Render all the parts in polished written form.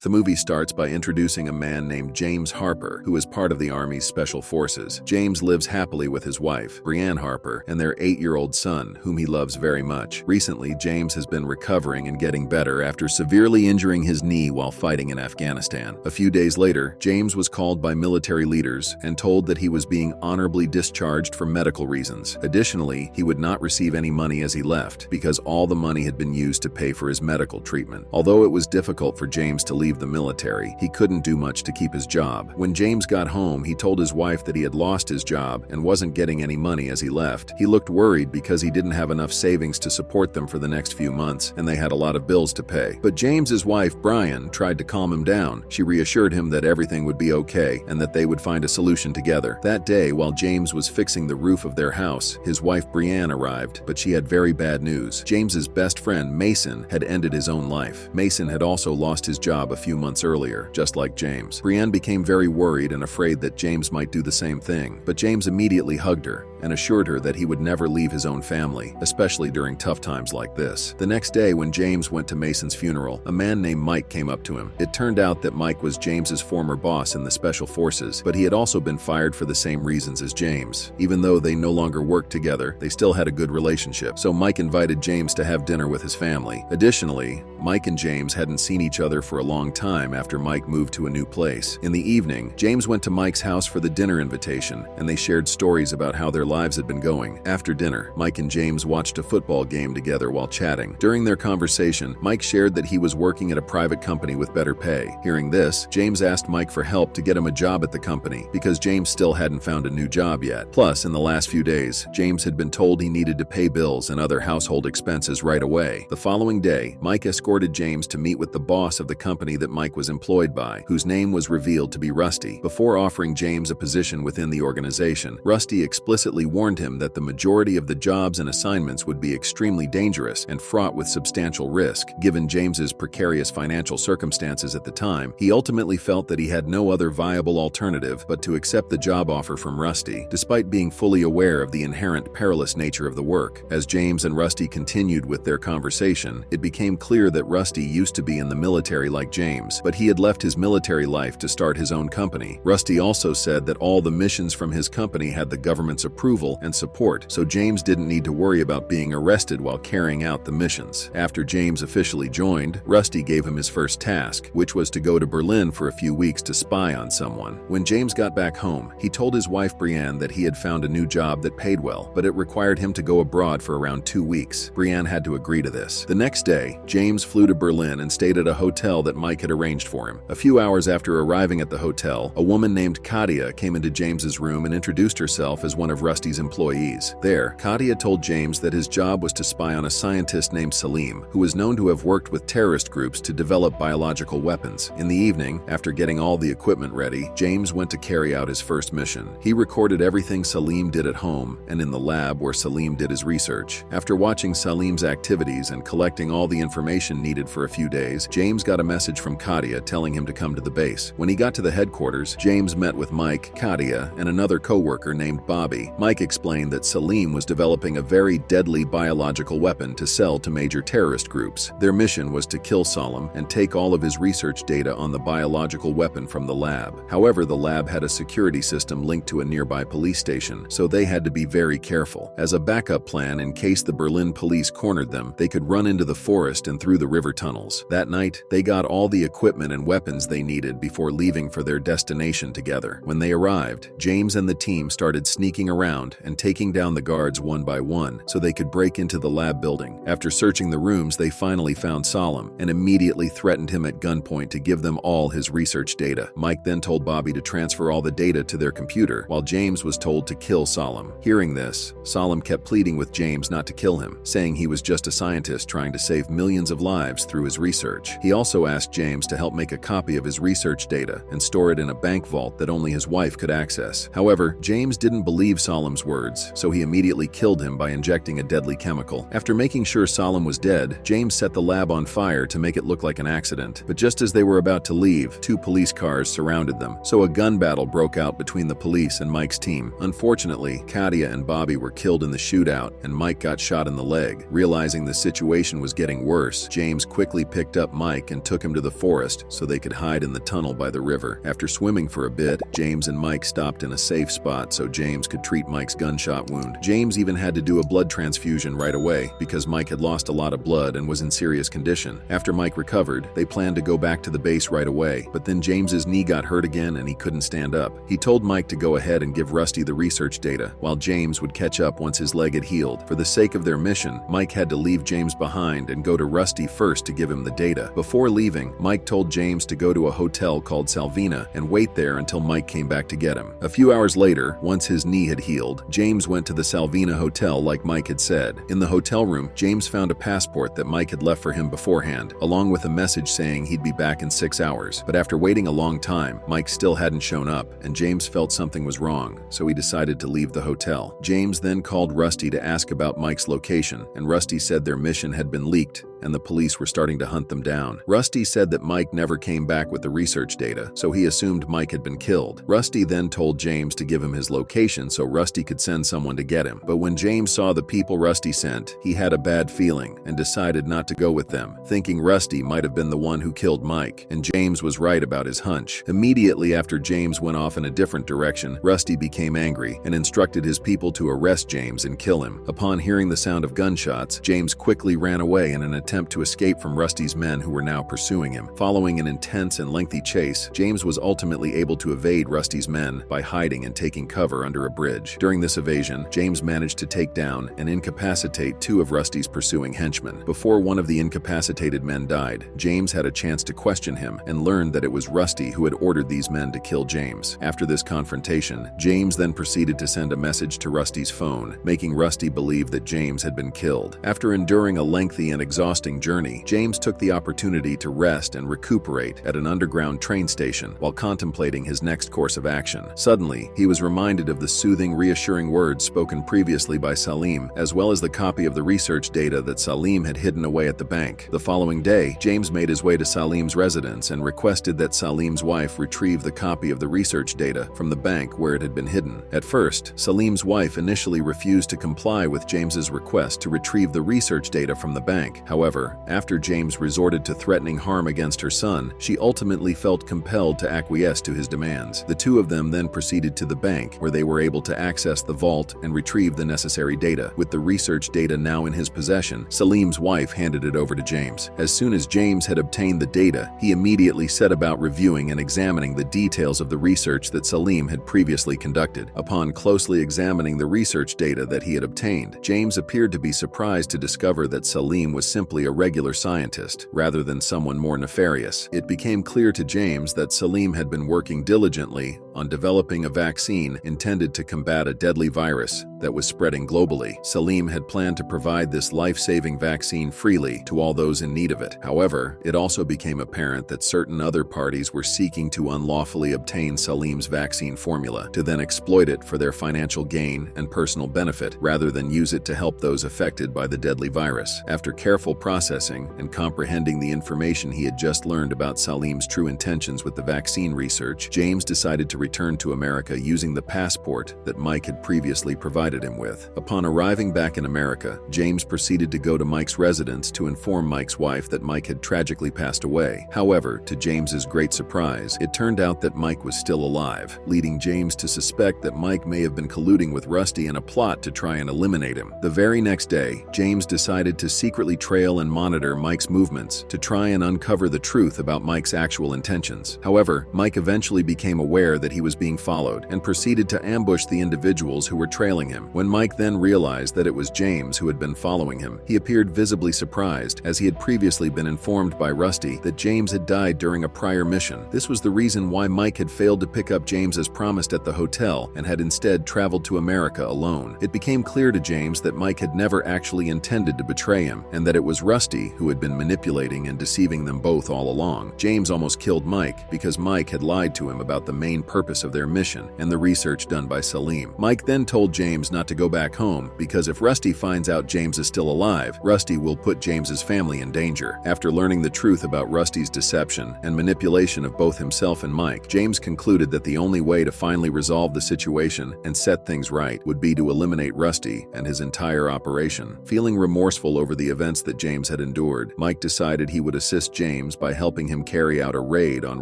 The movie starts by introducing a man named James Harper, who is part of the Army's Special Forces. James lives happily with his wife, Brianne Harper, and their 8-year-old son, whom he loves very much. Recently, James has been recovering and getting better after severely injuring his knee while fighting in Afghanistan. A few days later, James was called by military leaders and told that he was being honorably discharged for medical reasons. Additionally, he would not receive any money as he left, because all the money had been used to pay for his medical treatment. Although it was difficult for James to leave the military, he couldn't do much to keep his job. When James got home, he told his wife that he had lost his job and wasn't getting any money as he left. He looked worried because he didn't have enough savings to support them for the next few months, and they had a lot of bills to pay. But James's wife, Brian, tried to calm him down. She reassured him that everything would be okay and that they would find a solution together. That day, while James was fixing the roof of their house, his wife Brianne arrived, but she had very bad news. James's best friend, Mason, had ended his own life. Mason had also lost his job a few months earlier, just like James. Brianne became very worried and afraid that James might do the same thing, but James immediately hugged her and assured her that he would never leave his own family, especially during tough times like this. The next day, when James went to Mason's funeral, a man named Mike came up to him. It turned out that Mike was James's former boss in the Special Forces, but he had also been fired for the same reasons as James. Even though they no longer worked together, they still had a good relationship, so Mike invited James to have dinner with his family. Additionally, Mike and James hadn't seen each other for a long time after Mike moved to a new place. In the evening, James went to Mike's house for the dinner invitation, and they shared stories about how their lives had been going. After dinner, Mike and James watched a football game together while chatting. During their conversation, Mike shared that he was working at a private company with better pay. Hearing this, James asked Mike for help to get him a job at the company, because James still hadn't found a new job yet. Plus, in the last few days, James had been told he needed to pay bills and other household expenses right away. The following day, Mike escorted James to meet with the boss of the company that Mike was employed by, whose name was revealed to be Rusty. Before offering James a position within the organization, Rusty explicitly warned him that the majority of the jobs and assignments would be extremely dangerous and fraught with substantial risk. Given James's precarious financial circumstances at the time, he ultimately felt that he had no other viable alternative but to accept the job offer from Rusty, despite being fully aware of the inherent perilous nature of the work. As James and Rusty continued with their conversation, it became clear that Rusty used to be in the military like James, but he had left his military life to start his own company. Rusty also said that all the missions from his company had the government's approval and support, so James didn't need to worry about being arrested while carrying out the missions. After James officially joined, Rusty gave him his first task, which was to go to Berlin for a few weeks to spy on someone. When James got back home, he told his wife Brianne that he had found a new job that paid well, but it required him to go abroad for around 2 weeks. Brianne had to agree to this. The next day, James flew to Berlin and stayed at a hotel that Mike had arranged for him. A few hours after arriving at the hotel, a woman named Katia came into James's room and introduced herself as one of Rusty's employees. There, Katia told James that his job was to spy on a scientist named Salim, who was known to have worked with terrorist groups to develop biological weapons. In the evening, after getting all the equipment ready, James went to carry out his first mission. He recorded everything Salim did at home and in the lab where Salim did his research. After watching Salim's activities and collecting all the information needed for a few days, James got a message from Katia telling him to come to the base. When he got to the headquarters, James met with Mike, Katia, and another co-worker named Bobby. Mike explained that Salim was developing a very deadly biological weapon to sell to major terrorist groups. Their mission was to kill Salim and take all of his research data on the biological weapon from the lab. However, the lab had a security system linked to a nearby police station, so they had to be very careful. As a backup plan, in case the Berlin police cornered them, they could run into the forest and through the river tunnels. That night, they got all the equipment and weapons they needed before leaving for their destination together. When they arrived, James and the team started sneaking around and taking down the guards one by one so they could break into the lab building. After searching the rooms, they finally found Salim and immediately threatened him at gunpoint to give them all his research data. Mike then told Bobby to transfer all the data to their computer, while James was told to kill Salim. Hearing this, Salim kept pleading with James not to kill him, saying he was just a scientist trying to save millions of lives through his research. He also asked James to help make a copy of his research data and store it in a bank vault that only his wife could access. However, James didn't believe Salim's words, so he immediately killed him by injecting a deadly chemical. After making sure Salim was dead, James set the lab on fire to make it look like an accident. But just as they were about to leave, 2 police cars surrounded them, so a gun battle broke out between the police and Mike's team. Unfortunately, Katia and Bobby were killed in the shootout, and Mike got shot in the leg. Realizing the situation was getting worse, James quickly picked up Mike and took him to the the forest so they could hide in the tunnel by the river. After swimming for a bit, James and Mike stopped in a safe spot so James could treat Mike's gunshot wound. James even had to do a blood transfusion right away because Mike had lost a lot of blood and was in serious condition. After Mike recovered, they planned to go back to the base right away, but then James's knee got hurt again and he couldn't stand up. He told Mike to go ahead and give Rusty the research data, while James would catch up once his leg had healed. For the sake of their mission, Mike had to leave James behind and go to Rusty first to give him the data. Before leaving, Mike told James to go to a hotel called Salvina and wait there until Mike came back to get him. A few hours later, once his knee had healed, James went to the Salvina hotel like Mike had said. In the hotel room, James found a passport that Mike had left for him beforehand, along with a message saying he'd be back in 6 hours. But after waiting a long time, Mike still hadn't shown up, and James felt something was wrong, so he decided to leave the hotel. James then called Rusty to ask about Mike's location, and Rusty said their mission had been leaked and the police were starting to hunt them down. Rusty said that Mike never came back with the research data, so he assumed Mike had been killed. Rusty then told James to give him his location so Rusty could send someone to get him. But when James saw the people Rusty sent, he had a bad feeling and decided not to go with them, thinking Rusty might have been the one who killed Mike, and James was right about his hunch. Immediately after James went off in a different direction, Rusty became angry and instructed his people to arrest James and kill him. Upon hearing the sound of gunshots, James quickly ran away in an attempt to escape from Rusty's men who were now pursuing him. Following an intense and lengthy chase, James was ultimately able to evade Rusty's men by hiding and taking cover under a bridge. During this evasion, James managed to take down and incapacitate 2 of Rusty's pursuing henchmen. Before one of the incapacitated men died, James had a chance to question him and learned that it was Rusty who had ordered these men to kill James. After this confrontation, James then proceeded to send a message to Rusty's phone, making Rusty believe that James had been killed. After enduring a lengthy and exhausting journey, James took the opportunity to rest and recuperate at an underground train station while contemplating his next course of action. Suddenly, he was reminded of the soothing, reassuring words spoken previously by Salim, as well as the copy of the research data that Salim had hidden away at the bank. The following day, James made his way to Salim's residence and requested that Salim's wife retrieve the copy of the research data from the bank where it had been hidden. At first, Salim's wife initially refused to comply with James's request to retrieve the research data from the bank. However, after James resorted to threatening harm against her son, she ultimately felt compelled to acquiesce to his demands. The two of them then proceeded to the bank, where they were able to access the vault and retrieve the necessary data. With the research data now in his possession, Salim's wife handed it over to James. As soon as James had obtained the data, he immediately set about reviewing and examining the details of the research that Salim had previously conducted. Upon closely examining the research data that he had obtained, James appeared to be surprised to discover that Salim was simply a regular scientist, rather than someone more nefarious. It became clear to James that Salim had been working diligently on developing a vaccine intended to combat a deadly virus that was spreading globally. Salim had planned to provide this life-saving vaccine freely to all those in need of it. However, it also became apparent that certain other parties were seeking to unlawfully obtain Salim's vaccine formula to then exploit it for their financial gain and personal benefit, rather than use it to help those affected by the deadly virus. After careful processing and comprehending the information he had just learned about Salim's true intentions with the vaccine research, James decided to return to America using the passport that Mike had previously provided him with. Upon arriving back in America, James proceeded to go to Mike's residence to inform Mike's wife that Mike had tragically passed away. However, to James's great surprise, it turned out that Mike was still alive, leading James to suspect that Mike may have been colluding with Rusty in a plot to try and eliminate him. The very next day, James decided to secretly trail and monitor Mike's movements to try and uncover the truth about Mike's actual intentions. However, Mike eventually became aware that he was being followed and proceeded to ambush the individuals who were trailing him. When Mike then realized that it was James who had been following him, he appeared visibly surprised, as he had previously been informed by Rusty that James had died during a prior mission. This was the reason why Mike had failed to pick up James as promised at the hotel and had instead traveled to America alone. It became clear to James that Mike had never actually intended to betray him, and that it was Rusty who had been manipulating and deceiving them both all along. James almost killed Mike because Mike had lied to him about the main purpose purpose of their mission and the research done by Salim. Mike then told James not to go back home because if Rusty finds out James is still alive, Rusty will put James's family in danger. After learning the truth about Rusty's deception and manipulation of both himself and Mike, James concluded that the only way to finally resolve the situation and set things right would be to eliminate Rusty and his entire operation. Feeling remorseful over the events that James had endured, Mike decided he would assist James by helping him carry out a raid on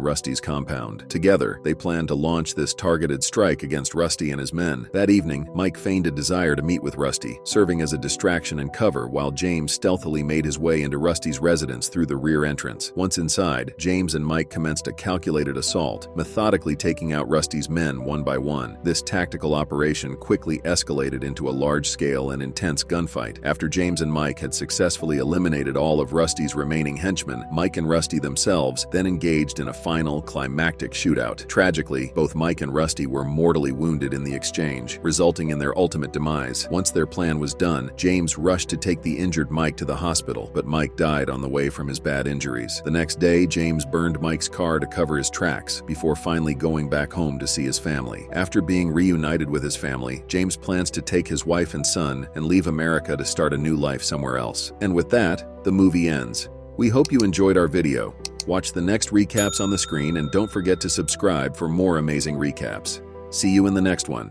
Rusty's compound. Together, they planned to launch this targeted strike against Rusty and his men. That evening, Mike feigned a desire to meet with Rusty, serving as a distraction and cover while James stealthily made his way into Rusty's residence through the rear entrance. Once inside, James and Mike commenced a calculated assault, methodically taking out Rusty's men one by one. This tactical operation quickly escalated into a large-scale and intense gunfight. After James and Mike had successfully eliminated all of Rusty's remaining henchmen, Mike and Rusty themselves then engaged in a final, climactic shootout. Tragically, both Mike and Rusty were mortally wounded in the exchange, resulting in their ultimate demise. Once their plan was done, James rushed to take the injured Mike to the hospital, but Mike died on the way from his bad injuries. The next day, James burned Mike's car to cover his tracks, before finally going back home to see his family. After being reunited with his family, James plans to take his wife and son and leave America to start a new life somewhere else. And with that, the movie ends. We hope you enjoyed our video. Watch the next recaps on the screen and don't forget to subscribe for more amazing recaps. See you in the next one.